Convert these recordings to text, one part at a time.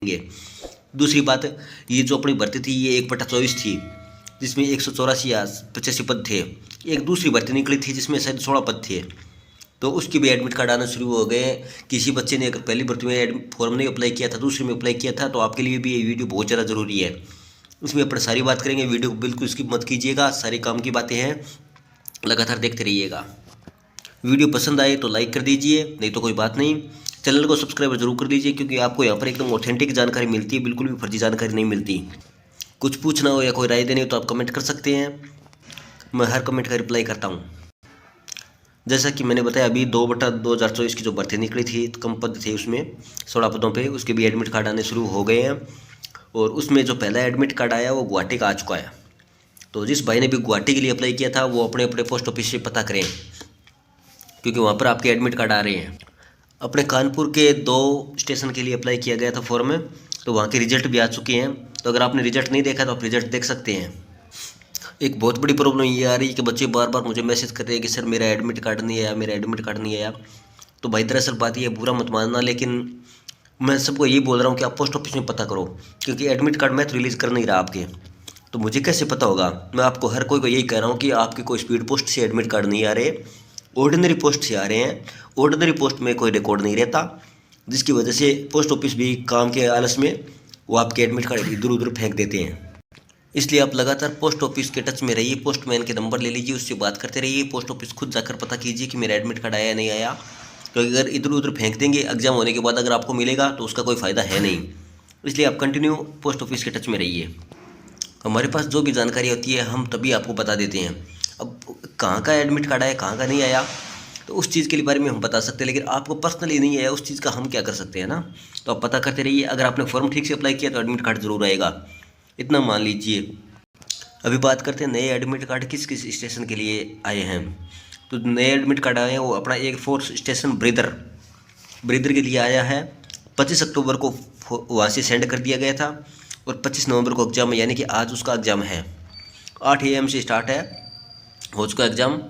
गे। दूसरी बात, ये जो अपनी भर्ती थी ये 1/24 थी, जिसमें 184 या 85 पद थे। एक दूसरी भर्ती निकली थी जिसमें शायद 16 पद थे, तो उसके भी एडमिट कार्ड आना शुरू हो गए। किसी बच्चे ने अगर पहली भर्ती में फॉर्म नहीं अप्लाई किया था, दूसरी में अप्लाई किया था, तो आपके लिए भी ये वीडियो बहुत ज़्यादा ज़रूरी है। इसमें अपन सारी बात करेंगे, वीडियो को बिल्कुल स्किप मत कीजिएगा, सारे काम की बातें हैं, लगातार देखते रहिएगा। वीडियो पसंद आए तो लाइक कर दीजिए, नहीं तो कोई बात नहीं। चैनल को सब्सक्राइब जरूर कर दीजिए, क्योंकि आपको यहाँ पर एकदम ऑथेंटिक जानकारी मिलती है, बिल्कुल भी फर्जी जानकारी नहीं मिलती। कुछ पूछना हो या कोई राय देनी हो तो आप कमेंट कर सकते हैं, मैं हर कमेंट का रिप्लाई करता हूँ। जैसा कि मैंने बताया, अभी 2/2024 की जो भर्ती निकली थी, तो कम पद थे उसमें 16 पदों पे, उसके भी एडमिट कार्ड आने शुरू हो गए हैं। और उसमें जो पहला एडमिट कार्ड आया वो गुवाहाटी का आ चुका है। तो जिस भाई ने भी गुवाहाटी के लिए अप्लाई किया था वो अपने अपने पोस्ट ऑफिस से पता करें, क्योंकि वहाँ पर आपके एडमिट कार्ड आ रहे हैं। अपने कानपुर के 2 स्टेशन के लिए अप्लाई किया गया था फॉर्म में, तो वहाँ के रिजल्ट भी आ चुके हैं। तो अगर आपने रिजल्ट नहीं देखा तो आप रिजल्ट देख सकते हैं। एक बहुत बड़ी प्रॉब्लम ये आ रही है कि बच्चे बार बार मुझे मैसेज कर रहे हैं कि सर मेरा एडमिट कार्ड नहीं आया, मेरा एडमिट कार्ड नहीं आया। तो भाई दरअसल बात ये, बुरा मत मानना, लेकिन मैं सबको यही बोल रहा हूँ कि आप पोस्ट ऑफिस में पता करो, क्योंकि एडमिट कार्ड मैं तो रिलीज़ कर नहीं रहा आपके, तो मुझे कैसे पता होगा। मैं आपको हर कोई को यही कह रहा हूँ कि आपके कोई स्पीड पोस्ट से एडमिट कार्ड नहीं आ रहे, ऑर्डिनरी पोस्ट से आ रहे हैं। ऑर्डिनरी पोस्ट में कोई रिकॉर्ड नहीं रहता, जिसकी वजह से पोस्ट ऑफिस भी काम के आलस में वो आपके एडमिट कार्ड इधर उधर फेंक देते हैं। इसलिए आप लगातार पोस्ट ऑफिस के टच में रहिए, पोस्टमैन के नंबर ले लीजिए, उससे बात करते रहिए, पोस्ट ऑफिस खुद जाकर पता कीजिए कि मेरा एडमिट कार्ड आया नहीं आया। तो अगर इधर उधर फेंक देंगे, एग्जाम होने के बाद अगर आपको मिलेगा तो उसका कोई फ़ायदा है नहीं। इसलिए आप कंटिन्यू पोस्ट ऑफिस के टच में रहिए। हमारे पास जो भी जानकारी होती है हम तभी आपको बता देते हैं। अब कहाँ का एडमिट कार्ड आया, कहाँ का नहीं आया, तो उस चीज़ के बारे में हम बता सकते हैं, लेकिन आपको पर्सनली नहीं आया उस चीज़ का हम क्या कर सकते हैं ना। तो आप पता करते रहिए, अगर आपने फॉर्म ठीक से अप्लाई किया तो एडमिट कार्ड ज़रूर आएगा, इतना मान लीजिए। अभी बात करते हैं नए एडमिट कार्ड किस किस स्टेशन के लिए आए हैं। तो नए एडमिट कार्ड आए हैं वो अपना एयरफोर्स स्टेशन ब्रिदर के लिए आया है। 25 अक्टूबर को वहाँ से सेंड कर दिया गया था, और 25 नवंबर को एग्ज़ाम है, यानी कि आज उसका एग्ज़ाम है। 8 AM से स्टार्ट है, हो चुका एग्ज़ाम।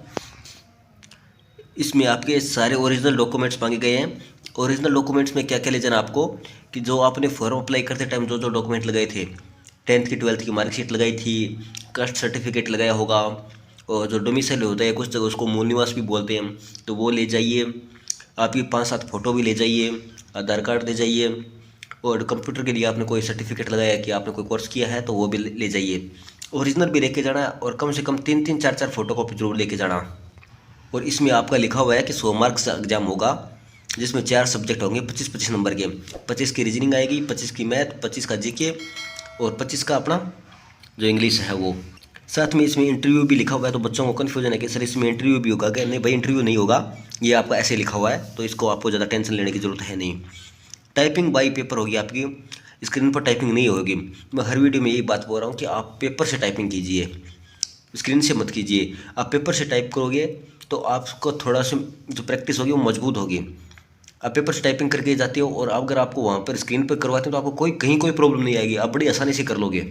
इसमें आपके सारे ओरिजिनल डॉक्यूमेंट्स मांगे गए हैं। ओरिजिनल डॉक्यूमेंट्स में क्या क्या ले जाना आपको, कि जो आपने फॉर्म अप्लाई करते टाइम जो जो डॉक्यूमेंट लगाए थे, 10th की 12th की मार्कशीट लगाई थी, कास्ट सर्टिफिकेट लगाया होगा, और जो डोमिसाइल होता है कुछ जगह उसको मूल निवास भी बोलते हैं, तो वो ले जाइए। आपकी 5-7 फ़ोटो भी ले जाइए, आधार कार्ड ले जाइए, और कंप्यूटर के लिए आपने कोई सर्टिफिकेट लगाया कि आपने कोई कोर्स किया है तो वो भी ले जाइए। ओरिजिनल भी लेके जाना, और कम से कम 3-3 4-4 फ़ोटो कॉपी जरूर लेके जाना। और इसमें आपका लिखा हुआ है कि 100 मार्क्स का एग्जाम होगा, जिसमें 4 सब्जेक्ट होंगे 25-25 नंबर के। 25 की रीजनिंग आएगी, 25 की मैथ, 25 का जीके, और 25 का अपना जो इंग्लिश है वो। साथ में इसमें इंटरव्यू भी लिखा हुआ है, तो बच्चों को कन्फ्यूजन है कि सर इसमें इंटरव्यू भी होगा क्या। नहीं भाई, इंटरव्यू नहीं होगा, ये आपका ऐसे लिखा हुआ है, तो इसको आपको ज़्यादा टेंशन लेने की ज़रूरत है नहीं। टाइपिंग बाई पेपर होगी आपकी, स्क्रीन पर टाइपिंग नहीं होगी। मैं हर वीडियो में यही बात बोल रहा हूँ कि आप पेपर से टाइपिंग कीजिए, स्क्रीन से मत कीजिए। आप पेपर से टाइप करोगे तो आपको थोड़ा सा जो प्रैक्टिस होगी वो मजबूत होगी। आप पेपर से टाइपिंग करके जाते हो, और अगर आपको वहाँ पर स्क्रीन पर करवाते हो तो आपको कहीं कोई प्रॉब्लम नहीं आएगी, आप बड़ी आसानी से कर लोगे।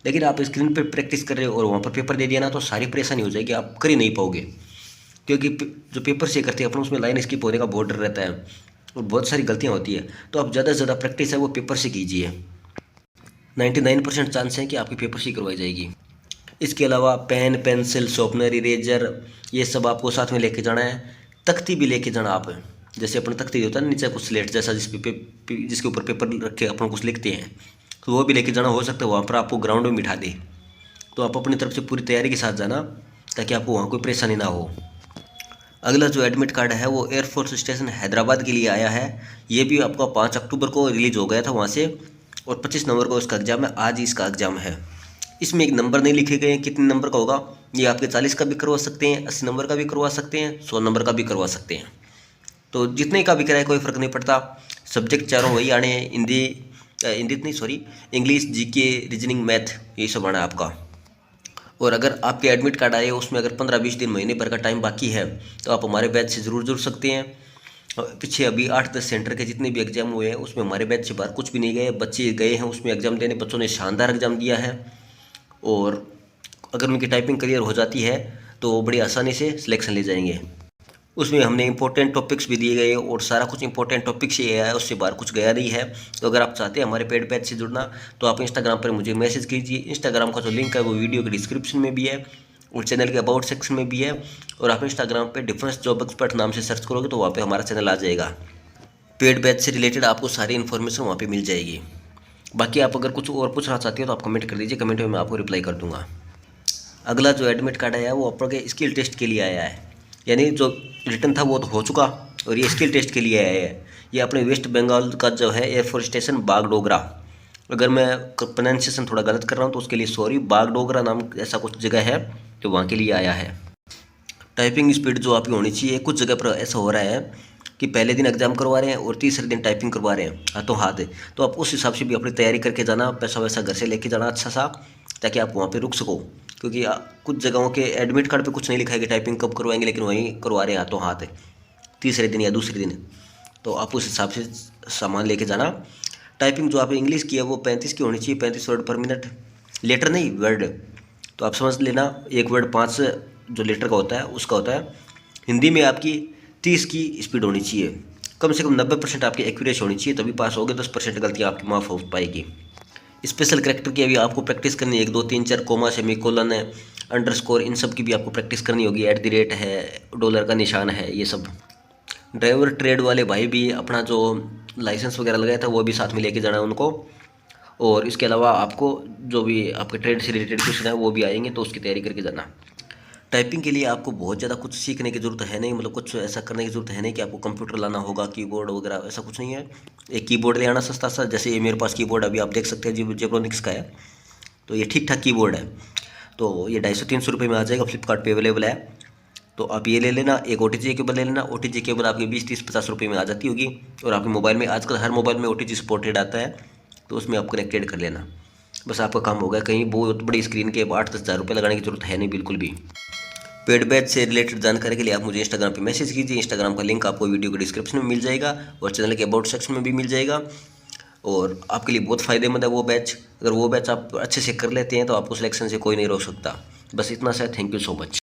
लेकिन आप स्क्रीन पर प्रैक्टिस कर रहे हो और वहाँ पर पेपर दे दिया ना, तो सारी परेशानी हो जाएगी, आप कर ही नहीं पाओगे। क्योंकि जो पेपर से करते हैं अपन, उसमें लाइन स्किप होने का बहुत डर रहता है, और बहुत सारी गलतियाँ होती है। तो आप ज़्यादा से ज़्यादा प्रैक्टिस है वो पेपर से कीजिए। 99% चांस है कि आपकी पेपर से करवाई जाएगी। इसके अलावा पेन, पेंसिल, शॉर्पनर, इरेजर, ये सब आपको साथ में लेके जाना है। तख्ती भी लेके जाना आप, जैसे अपना तख्ती होता है ना नीचे कुछ स्लेट जैसा, जिसके ऊपर पेपर रख के अपन कुछ लिखते हैं, तो वो भी लेके जाना। हो सकता है वहाँ पर आपको ग्राउंड में बिठा दे, तो आप अपनी तरफ से पूरी तैयारी के साथ जाना, ताकि आपको वहाँ कोई परेशानी ना हो। अगला जो एडमिट कार्ड है वो एयरफोर्स स्टेशन हैदराबाद के लिए आया है। ये भी आपका 5 अक्टूबर को रिलीज़ हो गया था वहाँ से, और 25 नवंबर को इसका एग्ज़ाम है, आज ही इसका एग्ज़ाम है। इसमें एक नंबर नहीं लिखे गए हैं कितने नंबर का होगा। ये आपके 40 का भी करवा सकते हैं, 80 नंबर का भी करवा सकते हैं, 100 नंबर का भी करवा सकते हैं। तो जितने का भी कराए कोई फ़र्क नहीं पड़ता। सब्जेक्ट चारों वही आने हैं, इंग्लिश, जीके, रीजनिंग, मैथ, ये सब आना है आपका। और अगर आपके एडमिट कार्ड आए उसमें अगर 15-20 दिन, महीने भर का टाइम बाकी है, तो आप हमारे बैच से ज़रूर जुड़ सकते हैं। पीछे अभी 8-10 सेंटर के जितने भी एग्जाम हुए हैं उसमें हमारे बैच से बाहर कुछ भी नहीं गए, बच्चे गए हैं उसमें एग्ज़ाम देने, बच्चों ने शानदार एग्ज़ाम दिया है। और अगर उनकी टाइपिंग क्लियर हो जाती है तो बड़ी आसानी से सिलेक्शन ले जाएंगे। उसमें हमने इंपॉर्टेंट टॉपिक्स भी दिए गए और सारा कुछ इंपॉर्टेंट टॉपिक्स ही आया है, उससे बाहर कुछ गया नहीं है। तो अगर आप चाहते हैं हमारे पेड बैच से जुड़ना तो आप इंस्टाग्राम पर मुझे मैसेज कीजिए। इंस्टाग्राम का जो लिंक है वो वीडियो के डिस्क्रिप्शन में भी है और चैनल के अबाउट सेक्शन में भी है। और आप इंस्टाग्राम पे डिफेंस जॉब एक्सपर्ट नाम से सर्च करोगे तो वहाँ पे हमारा चैनल आ जाएगा। पेड बैच से रिलेटेड आपको सारी इन्फॉर्मेशन वहाँ पे मिल जाएगी। बाकी आप अगर कुछ और पूछना चाहते हो तो आप कमेंट कर दीजिए, कमेंट में मैं आपको रिप्लाई कर दूँगा। अगला जो एडमिट कार्ड आया वो आपके स्किल टेस्ट के लिए आया है, यानी जो रिटर्न था वो तो हो चुका और ये स्किल टेस्ट के लिए आया है। ये अपने वेस्ट बंगाल का जो है एयरफोर्स स्टेशन बागडोगरा, अगर मैं प्रोनाउंसिएशन थोड़ा गलत कर रहा हूँ तो उसके लिए सॉरी, बागडोगरा नाम ऐसा कुछ जगह है तो वहाँ के लिए आया है। टाइपिंग स्पीड जो आपकी होनी चाहिए, कुछ जगह पर ऐसा हो रहा है कि पहले दिन एग्जाम करवा रहे हैं और तीसरे दिन टाइपिंग करवा रहे हैं हाथों हाथ, तो आप उस हिसाब से भी अपनी तैयारी करके जाना, पैसा वैसा घर से लेके जाना अच्छा सा, ताकि आप वहाँ पे रुक सको। क्योंकि कुछ जगहों के एडमिट कार्ड पे कुछ नहीं लिखा है कि टाइपिंग कब करवाएंगे, लेकिन वहीं करवा रहे हैं हाथों हाथ तीसरे दिन या दूसरे दिन। तो आप उस हिसाब से सामान लेके जाना। टाइपिंग जो आप इंग्लिश की है वो 35 की होनी चाहिए, 35 वर्ड पर मिनट, लेटर नहीं वर्ड। तो आप समझ लेना, एक वर्ड 5 जो लेटर का होता है उसका होता है। हिंदी में आपकी 30 की स्पीड होनी चाहिए, कम से कम 90% आपकी एक्यूरेसी होनी चाहिए, तभी पास होगे। 10% गलतियाँ आपकी माफ़ हो पाएगी। स्पेशल करैक्टर की अभी आपको प्रैक्टिस करनी है, 1 2 3 4 कोमा सेमीकोलन है, अंडरस्कोर, इन सब की भी आपको प्रैक्टिस करनी होगी। @ है, डॉलर का निशान है, ये सब। ड्राइवर ट्रेड वाले भाई भी अपना जो लाइसेंस वगैरह लगाया था वो भी साथ में लेके जाना है उनको। और इसके अलावा आपको जो भी आपके ट्रेड से रिलेटेड क्वेश्चन है वो भी आएंगे, तो उसकी तैयारी करके जाना। टाइपिंग के लिए आपको बहुत ज़्यादा कुछ सीखने की ज़रूरत है नहीं, मतलब कुछ ऐसा करने की ज़रूरत है नहीं कि आपको कंप्यूटर लाना होगा, कीबोर्ड वगैरह, ऐसा कुछ नहीं है। एक कीबोर्ड ले आना सस्ता सा, जैसे ये मेरे पास कीबोर्ड अभी आप देख सकते हैं जी, जेब्रोनिक्स का है, तो ये ठीक ठाक कीबोर्ड है। तो ये 250-300 रुपये में आ जाएगा, फ्लिपकार्ट पे अवेलेबल है। तो आप ये ले लेना। एक OTG केबल ले लेना, OTG केबल आपकी 20-30-50 रुपये में आ जाती होगी। और आपके मोबाइल में आजकल हर मोबाइल में OTG सपोर्टेड आता है, तो उसमें आप कनेक्टेड कर लेना। बस आपका काम होगा। कहीं बहुत बड़ी स्क्रीन के 8-10 हज़ार रुपये लगाने की जरूरत है नहीं बिल्कुल भी। पेड बैच से रिलेटेड जानकारी के लिए आप मुझे इंस्टाग्राम पे मैसेज कीजिए। इंस्टाग्राम का लिंक आपको वीडियो के डिस्क्रिप्शन में मिल जाएगा और चैनल के अबाउट सेक्शन में भी मिल जाएगा। और आपके लिए बहुत फ़ायदेमंद है वो बैच। अगर वो बैच आप अच्छे से कर लेते हैं तो आपको सिलेक्शन से कोई नहीं रोक सकता। बस इतना सा, थैंक यू सो मच।